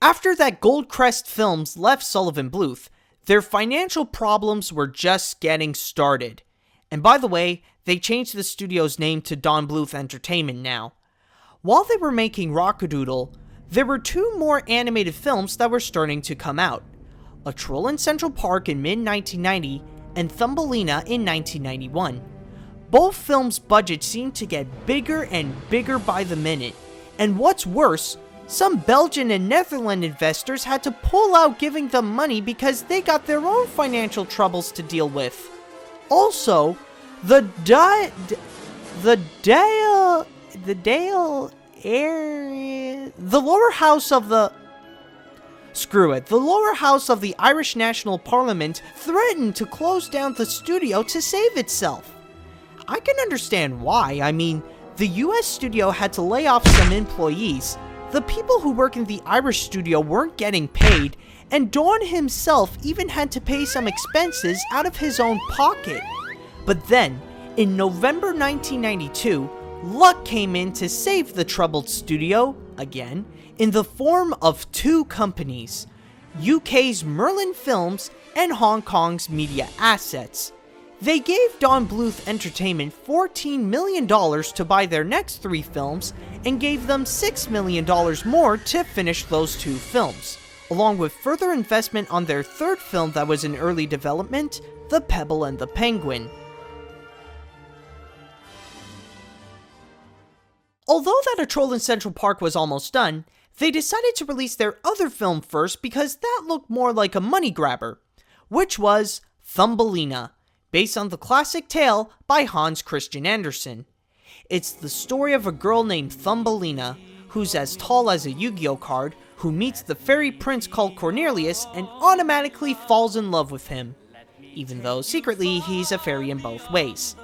After that Goldcrest Films left Sullivan Bluth, their financial problems were just getting started. And by the way, they changed the studio's name to Don Bluth Entertainment now. While they were making Rockadoodle, there were two more animated films that were starting to come out. A Troll in Central Park in mid-1990 and Thumbelina in 1991. Both films' budgets seemed to get bigger and bigger by the minute, and what's worse, some Belgian and Netherlands investors had to pull out giving them money because they got their own financial troubles to deal with. Also, the lower house of the Irish National Parliament threatened to close down the studio to save itself. I can understand why. I mean, the US studio had to lay off some employees, the people who work in the Irish studio weren't getting paid, and Don himself even had to pay some expenses out of his own pocket. But then, in November 1992, luck came in to save the troubled studio, again, in the form of two companies, UK's Merlin Films and Hong Kong's Media Assets. They gave Don Bluth Entertainment $14 million to buy their next three films and gave them $6 million more to finish those two films, along with further investment on their third film that was in early development, The Pebble and the Penguin. Although that A Troll in Central Park was almost done, they decided to release their other film first because that looked more like a money grabber, which was Thumbelina, based on the classic tale by Hans Christian Andersen. It's the story of a girl named Thumbelina, who's as tall as a Yu-Gi-Oh card, who meets the fairy prince called Cornelius and automatically falls in love with him, even though secretly he's a fairy in both ways.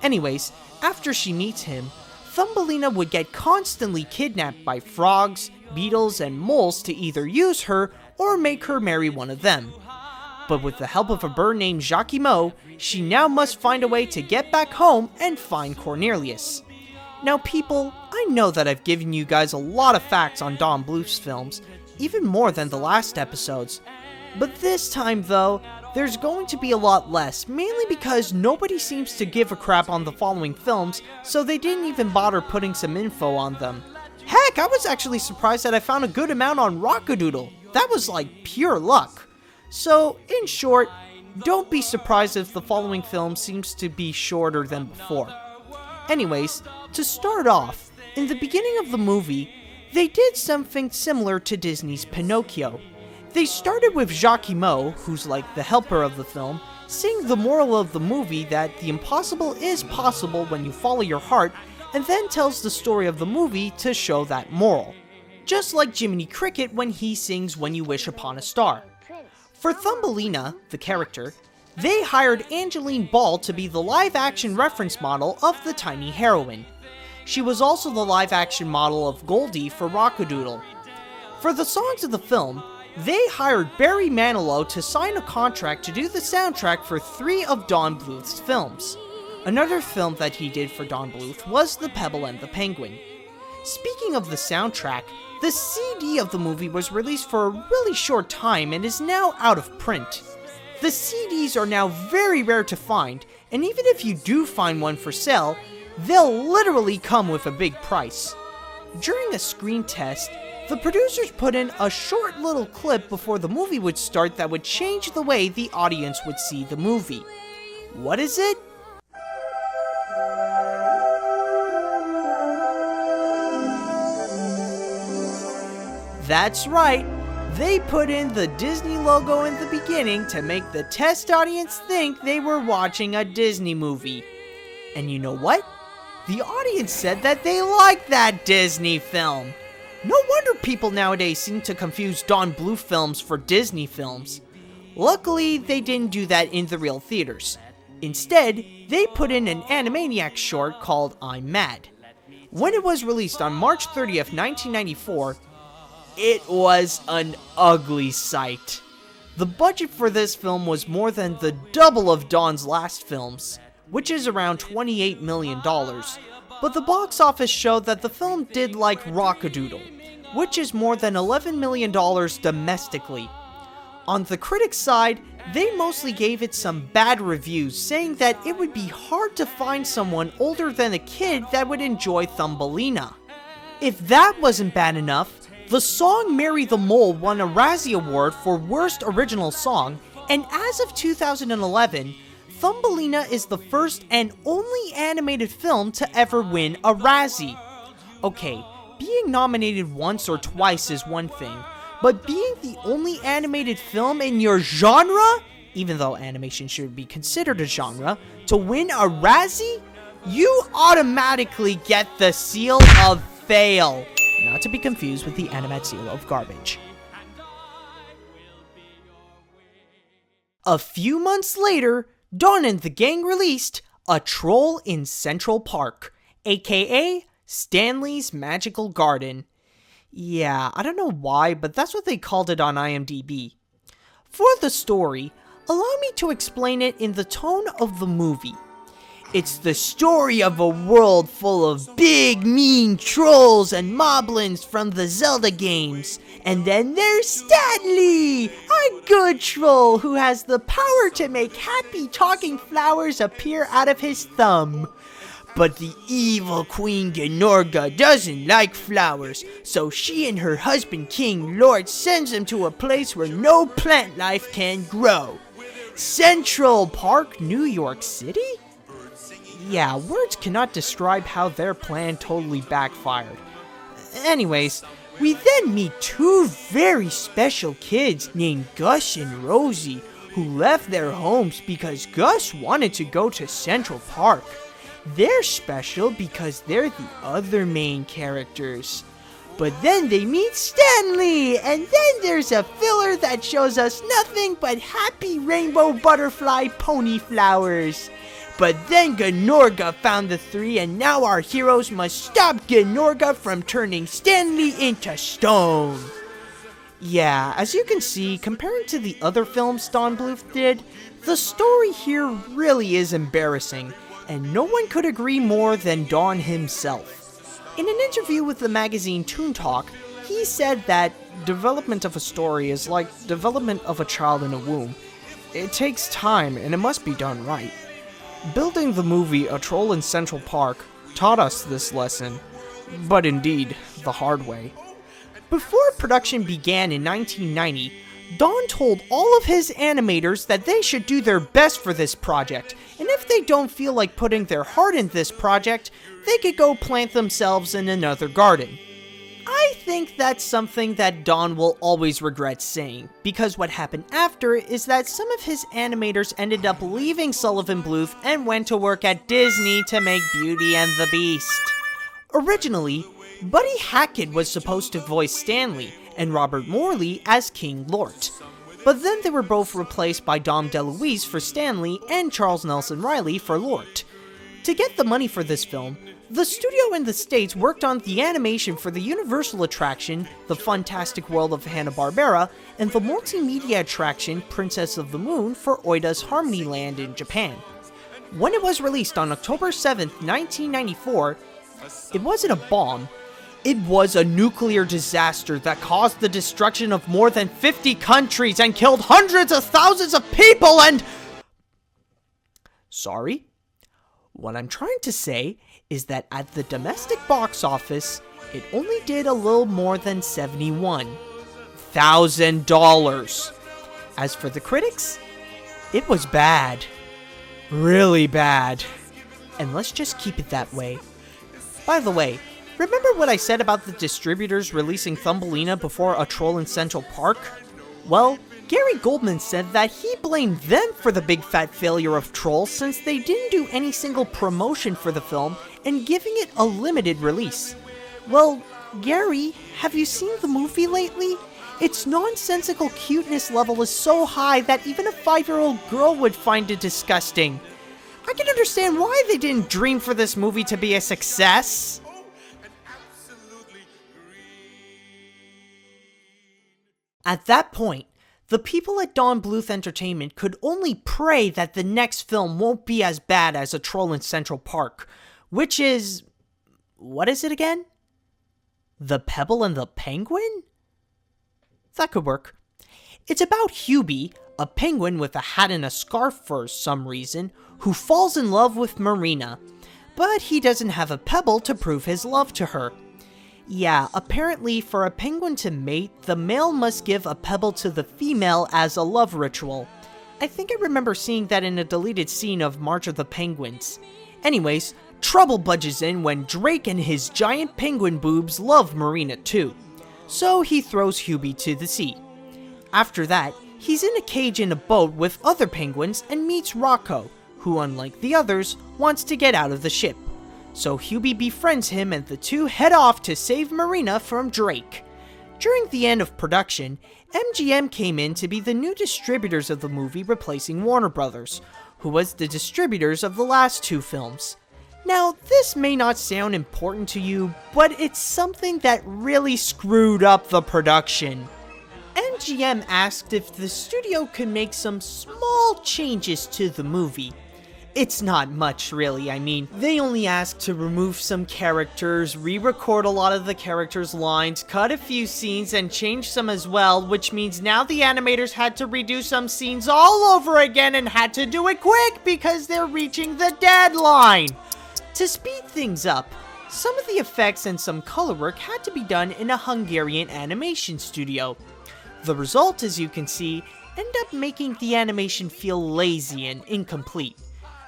Anyways, after she meets him, Thumbelina would get constantly kidnapped by frogs, beetles, and moles to either use her or make her marry one of them. But with the help of a bird named Jacquimo, she now must find a way to get back home and find Cornelius. Now people, I know that I've given you guys a lot of facts on Don Bluth's films, even more than the last episodes. But this time though, there's going to be a lot less, mainly because nobody seems to give a crap on the following films, so they didn't even bother putting some info on them. Heck, I was actually surprised that I found a good amount on Rockadoodle. That was like pure luck. So, in short, don't be surprised if the following film seems to be shorter than before. Anyways, to start off, in the beginning of the movie, they did something similar to Disney's Pinocchio. They started with Jacquimo, who's like the helper of the film, saying the moral of the movie that the impossible is possible when you follow your heart, and then tells the story of the movie to show that moral. Just like Jiminy Cricket when he sings When You Wish Upon a Star. For Thumbelina, the character, they hired Angeline Ball to be the live-action reference model of the tiny heroine. She was also the live-action model of Goldie for Rockadoodle. For the songs of the film, they hired Barry Manilow to sign a contract to do the soundtrack for 3 of Don Bluth's films. Another film that he did for Don Bluth was The Pebble and the Penguin. Speaking of the soundtrack, the CD of the movie was released for a really short time and is now out of print. The CDs are now very rare to find, and even if you do find one for sale, they'll literally come with a big price. During a screen test, the producers put in a short little clip before the movie would start that would change the way the audience would see the movie. What is it? That's right, they put in the Disney logo in the beginning to make the test audience think they were watching a Disney movie. And you know what? The audience said that they liked that Disney film. No wonder people nowadays seem to confuse Don Bluth films for Disney films. Luckily, they didn't do that in the real theaters. Instead, they put in an Animaniacs short called I'm Mad. When it was released on March 30th, 1994, it was an ugly sight. The budget for this film was more than the double of Don's last films, which is around $28 million, but the box office showed that the film did like Rockadoodle, which is more than $11 million domestically. On the critics' side, they mostly gave it some bad reviews, saying that it would be hard to find someone older than a kid that would enjoy Thumbelina. If that wasn't bad enough, the song Mary the Mole won a Razzie Award for Worst Original Song, and as of 2011, Thumbelina is the first and only animated film to ever win a Razzie. Okay, being nominated once or twice is one thing, but being the only animated film in your genre, even though animation should be considered a genre, to win a Razzie, you automatically get the seal of fail. Not to be confused with the Animat seal of garbage. A few months later, Dawn and the gang released A Troll in Central Park, aka Stanley's Magical Garden. Yeah, I don't know why, but that's what they called it on IMDb. For the story, allow me to explain it in the tone of the movie. It's the story of a world full of big, mean trolls and moblins from the Zelda games. And then there's Stanley, a good troll who has the power to make happy talking flowers appear out of his thumb. But the evil Queen Gnorga doesn't like flowers, so she and her husband King Lord sends them to a place where no plant life can grow. Central Park, New York City? Yeah, words cannot describe how their plan totally backfired. Anyways, we then meet two very special kids named Gus and Rosie, who left their homes because Gus wanted to go to Central Park. They're special because they're the other main characters. But then they meet Stanley, and then there's a filler that shows us nothing but happy rainbow butterfly pony flowers. But then Gnorga found the three, and now our heroes must stop Gnorga from turning Stanley into stone. Yeah, as you can see, comparing to the other films Don Bluth did, the story here really is embarrassing, and no one could agree more than Don himself. In an interview with the magazine Toon Talk, he said that development of a story is like development of a child in a womb. It takes time, and it must be done right. Building the movie A Troll in Central Park taught us this lesson, but indeed, the hard way. Before production began in 1990, Don told all of his animators that they should do their best for this project, and if they don't feel like putting their heart in this project, they could go plant themselves in another garden. I think that's something that Don will always regret saying, because what happened after is that some of his animators ended up leaving Sullivan Bluth and went to work at Disney to make Beauty and the Beast. Originally, Buddy Hackett was supposed to voice Stanley, and Robert Morley as King Lort. But then they were both replaced by Dom DeLuise for Stanley and Charles Nelson Riley for Lort. To get the money for this film, the studio in the States worked on the animation for the Universal attraction, The Fantastic World of Hanna-Barbera, and the multimedia attraction, Princess of the Moon, for Oida's Harmonyland in Japan. When it was released on October 7th, 1994, it wasn't a bomb. It was a nuclear disaster that caused the destruction of more than 50 countries and killed hundreds of thousands of people and... Sorry? What I'm trying to say is that at the domestic box office, it only did a little more than $71,000. As for the critics, it was bad. Really bad. And let's just keep it that way. By the way, remember what I said about the distributors releasing Thumbelina before A Troll in Central Park? Well, Gary Goldman said that he blamed them for the big fat failure of Troll since they didn't do any single promotion for the film and giving it a limited release. Well, Gary, have you seen the movie lately? Its nonsensical cuteness level is so high that even a 5-year-old girl would find it disgusting. I can understand why they didn't dream for this movie to be a success. At that point, the people at Don Bluth Entertainment could only pray that the next film won't be as bad as A Troll in Central Park, which is... what is it again? The Pebble and the Penguin? That could work. It's about Hubie, a penguin with a hat and a scarf for some reason, who falls in love with Marina, but he doesn't have a pebble to prove his love to her. Yeah, apparently for a penguin to mate, the male must give a pebble to the female as a love ritual. I think I remember seeing that in a deleted scene of March of the Penguins. Anyways, trouble budges in when Drake and his giant penguin boobs love Marina too, so he throws Hubie to the sea. After that, he's in a cage in a boat with other penguins and meets Rocco, who unlike the others, wants to get out of the ship. So Hubie befriends him and the two head off to save Marina from Drake. During the end of production, MGM came in to be the new distributors of the movie, replacing Warner Brothers, who was the distributors of the last two films. Now, this may not sound important to you, but it's something that really screwed up the production. MGM asked if the studio could make some small changes to the movie. It's not much, really. I mean, they only asked to remove some characters, re-record a lot of the characters' lines, cut a few scenes, and change some as well, which means now the animators had to redo some scenes all over again and had to do it quick because they're reaching the deadline. To speed things up, some of the effects and some color work had to be done in a Hungarian animation studio. The result, as you can see, ended up making the animation feel lazy and incomplete.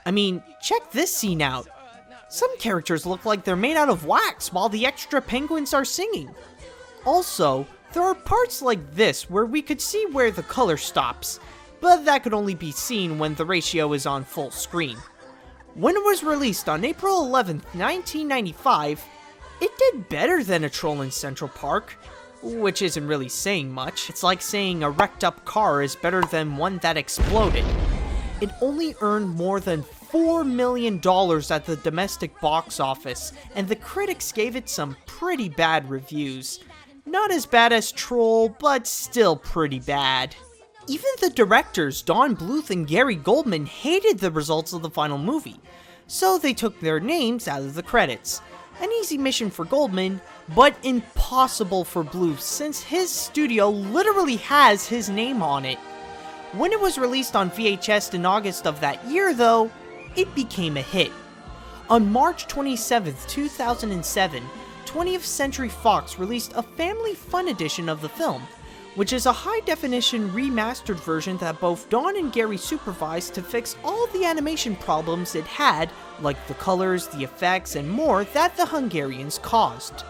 I mean, check this scene out. Some characters look like they're made out of wax while the extra penguins are singing. Also, there are parts like this where we could see where the color stops, but that could only be seen when the ratio is on full screen. When it was released on April 11th, 1995, it did better than A Troll in Central Park, which isn't really saying much. It's like saying a wrecked up car is better than one that exploded. It only earned more than $4 million at the domestic box office, and the critics gave it some pretty bad reviews. Not as bad as Troll, but still pretty bad. Even the directors, Don Bluth and Gary Goldman, hated the results of the final movie, so they took their names out of the credits. An easy mission for Goldman, but impossible for Bluth since his studio literally has his name on it. When it was released on VHS in August of that year though, it became a hit. On March 27, 2007, 20th Century Fox released a family fun edition of the film, which is a high-definition remastered version that both Don and Gary supervised to fix all the animation problems it had, like the colors, the effects, and more that the Hungarians caused.